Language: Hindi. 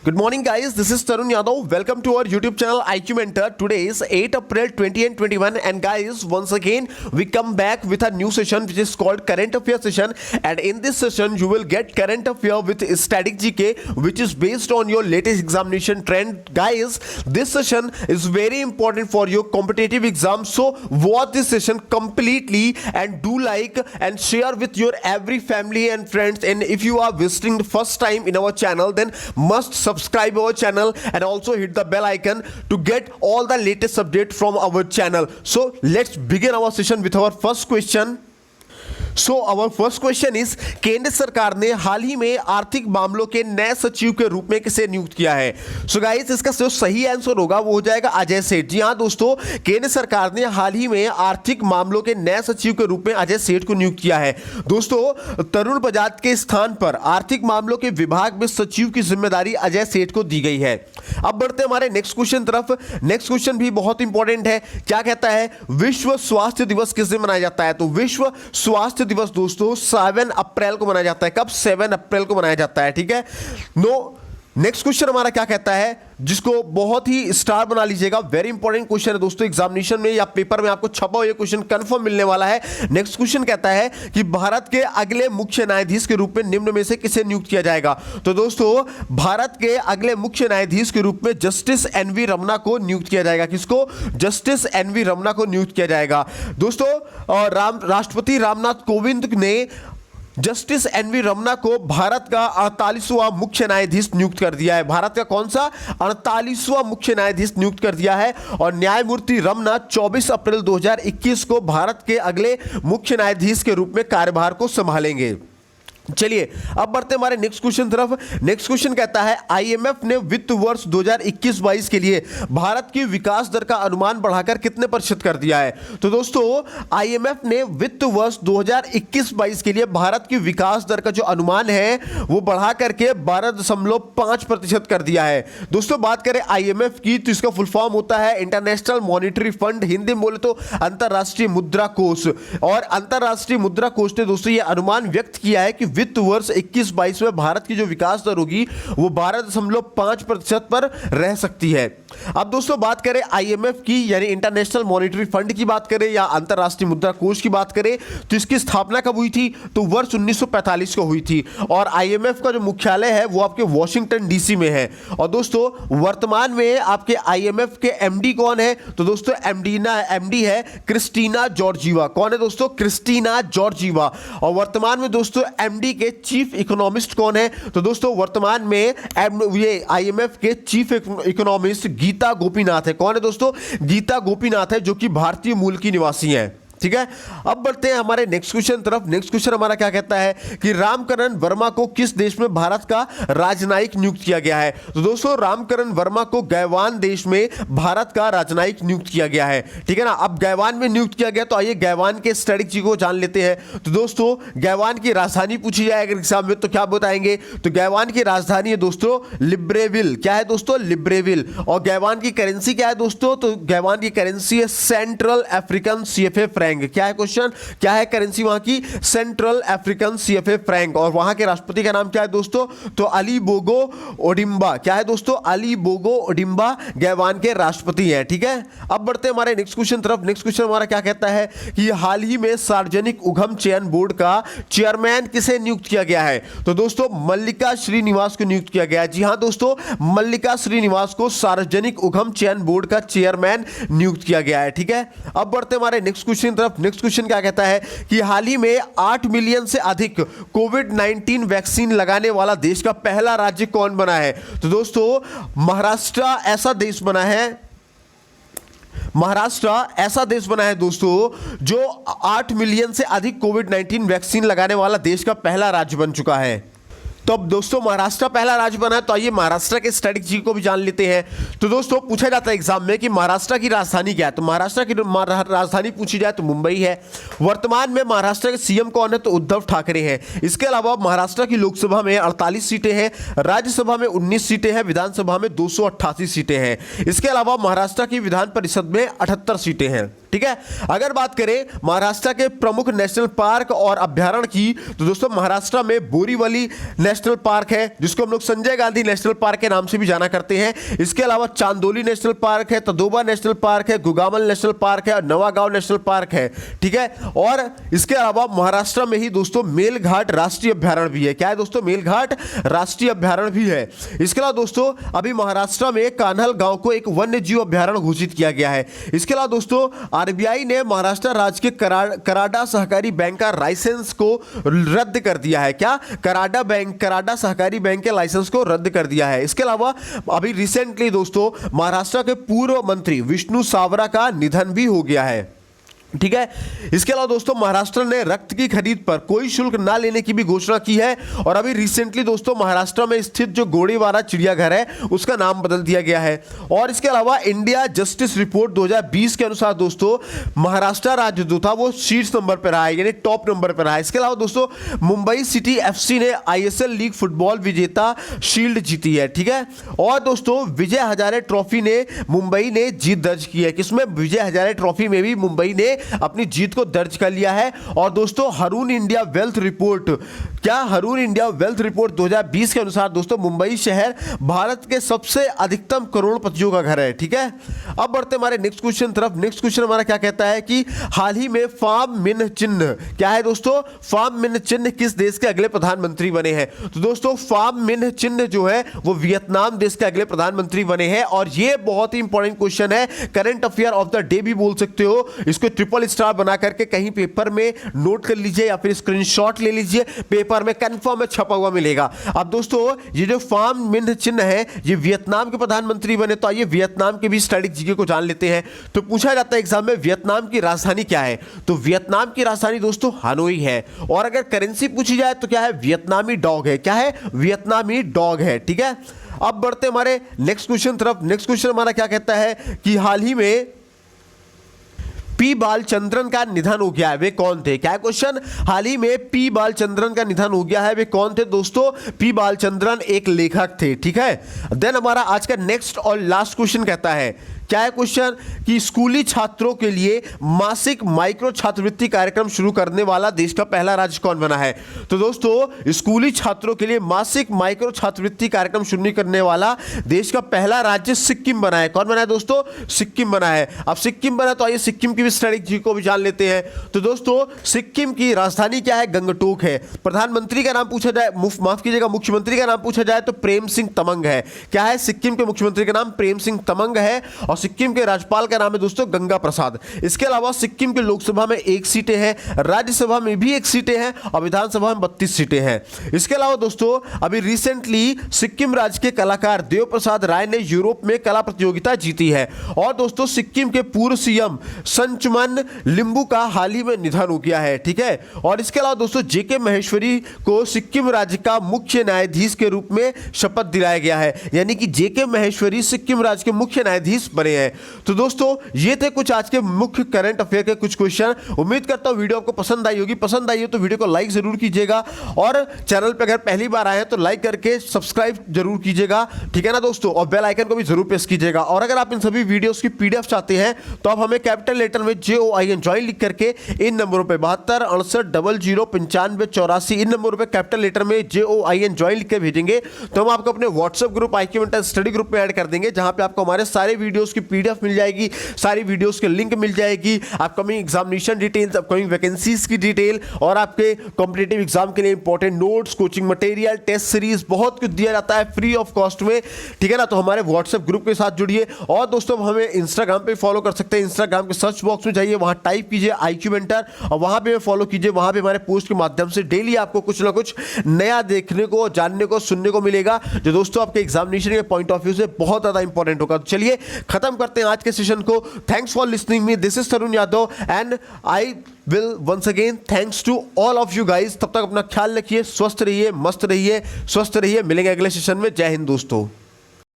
Good morning guys, this is Tarun Yadav. Welcome to our YouTube channel IQ Mentor. Today is 8 April 2021 and guys, once again we come back with a new session which is called Current Affairs session, and in this session you will get current affair with static GK which is based on your latest examination trend. Guys, this session is very important for your competitive exam, so watch this session completely and do like and share with your every family and friends. And if you are visiting the first time in our channel, then must subscribe our channel and also hit the bell icon to get all the latest update from our channel. So let's begin our session with our first question. So our first question is, केंद्र सरकार ने हाल ही में आर्थिक मामलों के नए सचिव के रूप में किसे नियुक्त किया है? सो गाइस, इसका जो सही आंसर होगा वो हो जाएगा अजय सेठ। जी हाँ दोस्तों, केंद्र सरकार ने हाल ही में आर्थिक मामलों के नए सचिव के रूप में अजय सेठ को नियुक्त किया है। दोस्तों, तरुण बजाज के स्थान पर आर्थिक मामलों के विभाग में सचिव की जिम्मेदारी अजय सेठ को दी गई है। अब बढ़ते हैं हमारे नेक्स्ट क्वेश्चन तरफ। नेक्स्ट क्वेश्चन भी बहुत इंपॉर्टेंट है। क्या कहता है, विश्व स्वास्थ्य दिवस किस दिन मनाया जाता है? तो विश्व स्वास्थ्य दिवस दोस्तों 7 अप्रैल को मनाया जाता है। कब? 7 अप्रैल को मनाया जाता है। ठीक है। नेक्स्ट क्वेश्चन हमारा क्या कहता है, जिसको बहुत ही स्टार बना लीजिएगा, वेरी इंपॉर्टेंट क्वेश्चन है दोस्तों, एग्जामिनेशन में या पेपर में आपको छपा हुआ ये क्वेश्चन कंफर्म मिलने वाला है। नेक्स्ट क्वेश्चन कहता है कि भारत के अगले मुख्य न्यायाधीश के रूप में निम्न में से किसे नियुक्त किया जाएगा? तो दोस्तों, भारत के अगले मुख्य न्यायाधीश के रूप में जस्टिस एनवी रमना को नियुक्त किया जाएगा। किसको? जस्टिस एनवी रमना को नियुक्त किया जाएगा। दोस्तों, राष्ट्रपति रामनाथ कोविंद ने जस्टिस एनवी रमना को भारत का 48वां मुख्य न्यायाधीश नियुक्त कर दिया है। भारत का कौन सा? 48वां मुख्य न्यायाधीश नियुक्त कर दिया है। और न्यायमूर्ति रमना 24 अप्रैल 2021 को भारत के अगले मुख्य न्यायाधीश के रूप में कार्यभार को संभालेंगे। चलिए अब बढ़ते हमारे नेक्स्ट क्वेश्चन तरफ। नेक्स्ट क्वेश्चन कहता है, आईएमएफ ने वित्त वर्ष 2021-22 के लिए भारत की विकास दर का अनुमान बढ़ाकर कितने प्रतिशत कर दिया है? तो दोस्तों, आईएमएफ ने वित्त वर्ष 2021-22 के लिए भारत की विकास दर का जो अनुमान है वो बढ़ा करके 12.5% कर दिया है। दोस्तों, बात करें आईएमएफ की तो इसका फुल फॉर्म होता है इंटरनेशनल मॉनिटरी फंड, हिंदी में बोले तो अंतरराष्ट्रीय मुद्रा कोष। और अंतरराष्ट्रीय मुद्रा कोष ने दोस्तों ये अनुमान व्यक्त किया है कि वित्त वर्ष 21-22 में भारत की जो विकास दर होगी वो 12.5% पर रह सकती है। अब दोस्तों, बात करें आईएमएफ की यानी इंटरनेशनल मॉनिटरी फंड की बात करें या अंतरराष्ट्रीय मुद्रा कोष की बात करें तो इसकी स्थापना कब हुई थी? तो वर्ष 1945 को हुई थी। और आईएमएफ का जो मुख्यालय है वो आपके वॉशिंगटन डीसी में है। और दोस्तों, वर्तमान में आपके आईएमएफ के एमडी कौन है? तो दोस्तों, एमडी है क्रिस्टीना जॉर्जिवा। कौन है दोस्तों? Kristina Georgieva. और वर्तमान में दोस्तों एमडी के चीफ इकोनॉमिस्ट कौन है? तो दोस्तों, वर्तमान में ये आईएमएफ के चीफ इकोनॉमिस्ट गीता गोपीनाथ है। कौन है दोस्तों? गीता गोपीनाथ है, जो कि भारतीय मूल की निवासी है। ठीक है। अब बढ़ते हैं हमारे नेक्स्ट क्वेश्चन तरफ। नेक्स्ट क्वेश्चन हमारा क्या कहता है कि रामकरण वर्मा को किस देश में भारत का राजनयिक नियुक्त किया गया है? तो दोस्तों, रामकरण वर्मा को गैवान देश में भारत का राजनयिक नियुक्त किया गया है। ठीक है ना। अब गैवान में नियुक्त किया गया तो आइए गैवान के स्ट्रेटजी को जान लेते हैं। तो दोस्तों, गैवान की राजधानी पूछी जाए अगर एग्जाम में तो क्या बताएंगे? तो गैवान की राजधानी है दोस्तों लिब्रेविल। क्या है दोस्तों? लिब्रेविल। और गैवान की करेंसी क्या है दोस्तों? तो गैवान की करेंसी है सेंट्रल अफ्रीकन सीएफए फ्रैंक। क्या है क्वेश्चन? क्या है करेंसी वहां की? Central African CFA franc. और वहां के राष्ट्रपति का नाम क्या है दोस्तों? तो अली बोगो ओडिम्बा। क्या है दोस्तों? अली बोगो ओडिम्बा गैवान के राष्ट्रपति हैं। ठीक है। अब बढ़ते हैं हमारे नेक्स्ट क्वेश्चन तरफ। नेक्स्ट क्वेश्चन हमारा क्या कहता है कि हाल ही में सार्वजनिक उद्यम चयन बोर्ड का चेयरमैन किसे नियुक्त किया गया है? तो दोस्तों, मल्लिका श्रीनिवास को नियुक्त किया गया। जी हां दोस्तों, मल्लिका श्रीनिवास को सार्वजनिक उद्यम चयन बोर्ड का चेयरमैन नियुक्त किया गया है। ठीक है। अब बढ़ते हमारे नेक्स्ट क्वेश्चन। नेक्स्ट क्वेश्चन क्या कहता है कि हाल ही में 8 मिलियन से अधिक कोविड-19 वैक्सीन लगाने वाला देश का पहला राज्य कौन बना है? तो दोस्तों, महाराष्ट्र ऐसा देश बना है। महाराष्ट्र ऐसा देश बना है दोस्तों जो 8 मिलियन से अधिक कोविड-19 वैक्सीन लगाने वाला देश का पहला राज्य बन चुका है। तो अब दोस्तों, महाराष्ट्र पहला राज्य बना है तो आइए महाराष्ट्र के स्ट्रेटजी को भी जान लेते हैं। तो दोस्तों, पूछा जाता है एग्जाम में कि महाराष्ट्र की राजधानी क्या है? तो महाराष्ट्र की राजधानी पूछी जाए तो मुंबई है। वर्तमान में महाराष्ट्र के सीएम कौन है? तो उद्धव ठाकरे हैं। इसके अलावा महाराष्ट्र की लोकसभा में 48 सीटें हैं, राज्यसभा में 19 सीटें हैं, विधानसभा में 288 सीटें हैं। इसके अलावा महाराष्ट्र की विधान परिषद में 78 सीटें हैं। ठीक है। अगर बात करें महाराष्ट्र के प्रमुख नेशनल पार्क और अभ्यारण्य की, तो दोस्तों महाराष्ट्र में बोरीवली नेशनल पार्क है, जिसको हम लोग संजय गांधी नेशनल पार्क के नाम से भी जाना करते हैं। इसके अलावा चांदोली नेशनल पार्क है, तदोबा नेशनल पार्क है, गुगामल नेशनल पार्क है और नवागांव नेशनल पार्क है, ठीक है। और इसके अलावा महाराष्ट्र में ही दोस्तों मेलघाट राष्ट्रीय अभ्यारण्य भी है। क्या है दोस्तों? मेलघाट राष्ट्रीय अभ्यारण्य भी है। इसके अलावा दोस्तों अभी महाराष्ट्र में कान्हल गांव को एक वन्य जीव अभ्यारण्य घोषित किया गया है। इसके अलावा दोस्तों आरबीआई ने महाराष्ट्र राज्य के कराडा सहकारी बैंक का लाइसेंस को रद्द कर दिया है। क्या? कराडा सहकारी बैंक के लाइसेंस को रद्द कर दिया है। इसके अलावा अभी रिसेंटली दोस्तों महाराष्ट्र के पूर्व मंत्री विष्णु सावरा का निधन भी हो गया है, ठीक है। इसके अलावा दोस्तों महाराष्ट्र ने रक्त की खरीद पर कोई शुल्क ना लेने की भी घोषणा की है। और अभी रिसेंटली दोस्तों महाराष्ट्र में स्थित जो गोड़ीवारा चिड़ियाघर है उसका नाम बदल दिया गया है। और इसके अलावा इंडिया जस्टिस रिपोर्ट 2020 के अनुसार दोस्तों महाराष्ट्र राज्य जो था वो शीर्ष नंबर पर रहा है, यानी टॉप नंबर पर रहा है। इसके अलावा दोस्तों मुंबई सिटी एफसी ने आईएसएल लीग फुटबॉल विजेता शील्ड जीती है, ठीक है। और दोस्तों विजय हजारे ट्रॉफी ने मुंबई ने जीत दर्ज की है। किसमें? विजय हजारे ट्रॉफी में भी मुंबई ने अपनी जीत को दर्ज कर लिया है। और दोस्तों हरून इंडिया वेल्थ रिपोर्ट, क्या हरून इंडिया वेल्थ रिपोर्ट 2020 के अनुसार दोस्तों मुंबई शहर भारत के सबसे अधिकतम करोड़पतियों का घर है, ठीक है। अब बढ़ते हमारे नेक्स्ट क्वेश्चन तरफ। नेक्स्ट क्वेश्चन हमारा क्या कहता है कि हाल ही में फार्म मिन्ह चिन्ह, क्या है दोस्तों? फार्म मिन्ह चिन्ह किस देश के अगले प्रधानमंत्री बने हैं? तो दोस्तों फार्म मिन्ह चिन्ह जो है वो वियतनाम देश के अगले प्रधानमंत्री बने हैं। और ये बहुत ही इंपॉर्टेंट क्वेश्चन है, current affair of the day भी बोल सकते हो। इसको ट्रिपल स्टार बना करके कहीं पेपर में नोट कर लीजिए या फिर स्क्रीनशॉट ले लीजिए, पेपर में कंफर्म में छपा हुआ मिलेगा। अब दोस्तों ये जो फार्म मिन्ह चिन्ह है ये वियतनाम के प्रधानमंत्री बने, तो आइए वियतनाम के भी स्टैटिक जीके को जान लेते हैं। तो पूछा जाता है एग्जाम में वियतनाम की राजधानी क्या है? तो वियतनाम की राजधानी दोस्तों हनोई है। और अगर करेंसी पूछी जाए तो क्या है? वियतनामी डॉग है। क्या है? वियतनामी डॉग है, ठीक है। अब बढ़ते हमारे नेक्स्ट क्वेश्चन तरफ। नेक्स्ट क्वेश्चन हमारा क्या कहता है कि हाल ही में पी बालचंद्रन का निधन हो गया है, वे कौन थे? क्या क्वेश्चन? हाल ही में पी बालचंद्रन का निधन हो गया है, वे कौन थे दोस्तों? पी बालचंद्रन एक लेखक थे, ठीक है। देन हमारा आज का नेक्स्ट और लास्ट क्वेश्चन कहता है, क्या है क्वेश्चन कि स्कूली छात्रों के लिए मासिक माइक्रो छात्रवृत्ति कार्यक्रम शुरू करने वाला देश का पहला राज्य कौन बना है? तो दोस्तों स्कूली छात्रों के लिए मासिक माइक्रो छात्रवृत्ति कार्यक्रम शुरू करने वाला देश का पहला राज्य सिक्किम बना है। कौन बना है दोस्तों? सिक्किम बना है। अब सिक्किम बना तो आइए सिक्किम की भी स्ट्रेटेजी को भी जान लेते हैं। तो दोस्तों सिक्किम की राजधानी क्या है? गंगटोक है। प्रधानमंत्री का नाम पूछा जाए, माफ कीजिएगा मुख्यमंत्री का नाम पूछा जाए तो प्रेम सिंह तमंग है। क्या है? सिक्किम के मुख्यमंत्री का नाम प्रेम सिंह तमंग है। और सिक्किम के राज्यपाल का नाम है दोस्तों गंगा प्रसाद। इसके अलावा सिक्किम के लोकसभा में 1 सीटें हैं, राज्यसभा में भी 1 सीटें हैं और विधानसभा में 32 सीटें हैं। इसके अलावा दोस्तों अभी रिसेंटली सिक्किम राज्य के कलाकार देव प्रसाद राय ने यूरोप में कला प्रतियोगिता जीती है। और दोस्तों सिक्किम के पूर्व सीएम संचमन लिंबू का हाल ही में निधन हो गया है, ठीक है। और इसके अलावा दोस्तों जेके महेश्वरी को सिक्किम राज्य का मुख्य न्यायाधीश के रूप में शपथ दिलाया गया है, यानी कि जेके महेश्वरी सिक्किम राज्य के मुख्य न्यायाधीश बने हैं। तो दोस्तों ये थे कुछ आज के मुख्य करंट अफेयर के कुछ क्वेश्चन। उम्मीद करता हूं वीडियो आपको पसंद आई होगी। पसंद आई हो तो वीडियो को लाइक जरूर कीजिएगा और चैनल पे अगर पहली बार आए हैं तो लाइक करके सब्सक्राइब जरूर कीजिएगा, ठीक है ना दोस्तों। और बेल आइकन को भी जरूर प्रेस कीजिएगा। और अगर आप इन सभी वीडियोस की पीडीएफ चाहते हैं तो आप हमें कैपिटल लेटर में JOIN ज्वाइन लिख करके इन नंबरों पे 72 68 00 95 84 इन नंबरों पे कैपिटल लेटर में JOIN ज्वाइन लिख के भेजेंगे तो हम आपको अपने WhatsApp group IQ mentor study group में ऐड कर देंगे, जहां पे आपको हमारे सारे वीडियोस की पीडीएफ मिल जाएगी, सारी वीडियोस के लिंक मिल जाएगी, upcoming examination details, upcoming vacancies की डिटेल और आपके कॉम्पिटिटिव एग्जाम के लिए important notes, coaching material, test series बहुत कुछ दिया जाता है फ्री ऑफ कॉस्ट में, ठीक है ना। तो हमारे व्हाट्सएप ग्रुप के साथ जुड़िए। और दोस्तों हमें इंस्टाग्राम पे फॉलो कर सकते हैं। इंस्टाग्राम के सर्च बॉक्स में जाइए, वहां टाइप कीजिए IQ मेंटर और वहां पे फॉलो कीजिए। वहां पे हमारे पोस्ट के माध्यम से डेली आपको कुछ ना कुछ नया देखने को, जानने को, सुनने को मिलेगा, जो दोस्तों आपके एग्जामिनेशन के पॉइंट ऑफ व्यू से बहुत ज्यादा इंपॉर्टेंट होगा। तो चलिए खत्म करते हैं आज के सेशन को। Thanks for listening me, this is Tarun Yadav and I will once again thanks to all of you guys. तब तक अपना ख्याल रखिए, स्वस्थ रहिए, मस्त रहिए, स्वस्थ रहिए। मिलेंगे अगले सेशन में। जय हिंद दोस्तों।